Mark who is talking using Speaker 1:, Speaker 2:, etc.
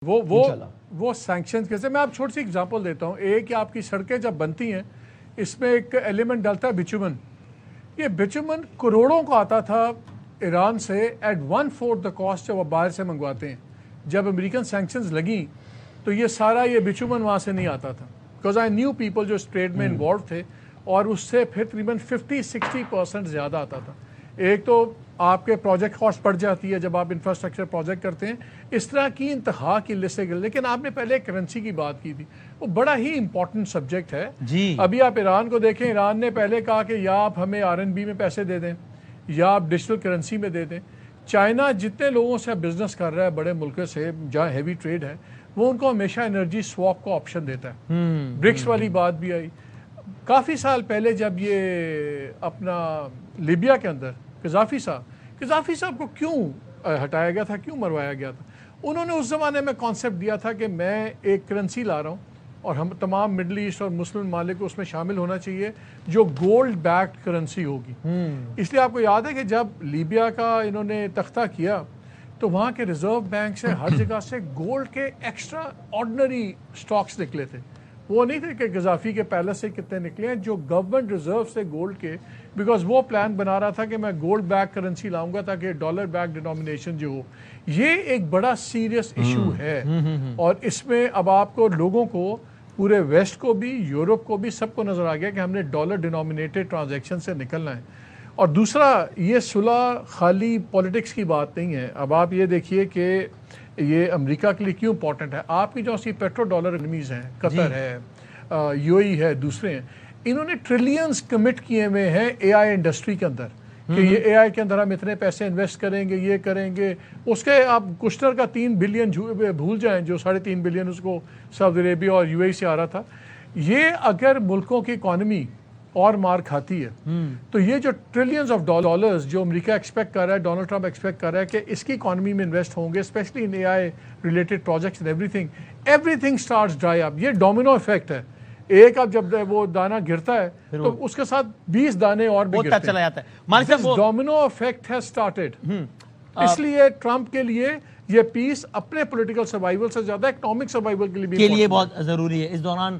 Speaker 1: وہ سینکشنز کیسے، میں آپ چھوٹی سی اگزامپل دیتا ہوں. ایک کہ آپ کی سڑکیں جب بنتی ہیں اس میں ایک ایلیمنٹ ڈالتا ہے بچومن. یہ بچومن کروڑوں کو آتا تھا ایران سے ایٹ 1/4 دا کاسٹ جب وہ باہر سے منگواتے ہیں. جب امریکن سینکشنز لگیں تو یہ سارا یہ بچومن وہاں سے نہیں آتا تھا، بیکاز آئی نیو پیپل جو اس ٹریڈ میں انوالو تھے، اور اس سے پھر تقریباً 50-60% زیادہ آتا تھا. ایک تو آپ کے پروجیکٹ کاسٹ بڑھ جاتی ہے جب آپ انفراسٹرکچر پروجیکٹ کرتے ہیں. اس طرح کی انتہا کی لسٹیں گئے. لیکن آپ نے پہلے کرنسی کی بات کی تھی، وہ بڑا ہی امپورٹنٹ سبجیکٹ ہے. ابھی آپ ایران کو دیکھیں، ایران نے پہلے کہا کہ یا آپ ہمیں RMB میں پیسے دے دیں یا آپ ڈیجیٹل کرنسی میں دے دیں. چائنا جتنے لوگوں سے بزنس کر رہا ہے بڑے ملکوں سے جہاں ہیوی ٹریڈ ہے، وہ ان کو ہمیشہ انرجی سواپ کا آپشن دیتا ہے. برکس والی بات بھی آئی کافی سال پہلے جب یہ اپنا لیبیا کے اندر قذافی صاحب کو کیوں ہٹایا گیا تھا، کیوں مروایا گیا تھا. انہوں نے اس زمانے میں کانسیپٹ دیا تھا کہ میں ایک کرنسی لا رہا ہوں اور ہم تمام مڈل ایسٹ اور مسلم ممالک کو اس میں شامل ہونا چاہیے جو گولڈ بیکڈ کرنسی ہوگی. اس لیے آپ کو یاد ہے کہ جب لیبیا کا انہوں نے تختہ کیا تو وہاں کے ریزرو بینک سے ہر جگہ سے گولڈ کے ایکسٹرا آرڈنری سٹاکس نکلے تھے. وہ نہیں تھے کہ قذافی کے پیلس سے کتنے نکلے ہیں، جو گورنمنٹ ریزرو سے گولڈ کے، بیکاز وہ پلان بنا رہا تھا کہ میں گولڈ بیک کرنسی لاؤں گا تاکہ ڈالر بیک ڈینومینیشن جو ہو. یہ ایک بڑا سیریس ایشو ہے، اور اس میں اب آپ کو لوگوں کو پورے ویسٹ کو بھی، یورپ کو بھی، سب کو نظر آ گیا کہ ہم نے ڈالر ڈینومینیٹڈ ٹرانزیکشن سے نکلنا ہے. اور دوسرا، یہ صلح خالی پولیٹکس کی بات نہیں ہے. اب آپ یہ دیکھیے کہ یہ امریکہ کے لیے کیوں امپورٹنٹ ہے. آپ کی جو سی پیٹرو ڈالر انیمیز ہیں، قطر ہے، UAE ہے، دوسرے ہیں، انہوں نے ٹریلینز کمٹ کیے ہوئے ہیں AI انڈسٹری کے اندر کہ یہ AI کے اندر ہم اتنے پیسے انویسٹ کریں گے، یہ کریں گے. اس کے آپ کشتر کا 3 بلین بھول جائیں، جو 3.5 بلین اس کو سعودی عربیہ اور UAE سے آ رہا تھا. یہ اگر ملکوں کی اکانومی اور مار کھاتی ہے تو یہ جو ٹریلینز آف ڈالرز جو امریکہ ایکسپیکٹ کر رہا ہے، ڈونلڈ ٹرمپ ایکسپیکٹ کر رہا ہے کہ اس کی اکانومی میں انویسٹ ہوں گے، especially in AI related projects and everything starts dry up. یہ ڈومینو افیکٹ ہے. ایک اب جب وہ دانہ گرتا ہے تو اس کے ساتھ 20 دانے اور بھی گرتے ہیں.
Speaker 2: چلا جاتا ہے.
Speaker 1: Domino effect has started. اس لیے ٹرمپ کے لیے یہ پیس اپنے پولیٹیکل سروائیول سے زیادہ اکنامک سروائیول کے لیے بھی
Speaker 2: بہت ضروری ہے. اس دوران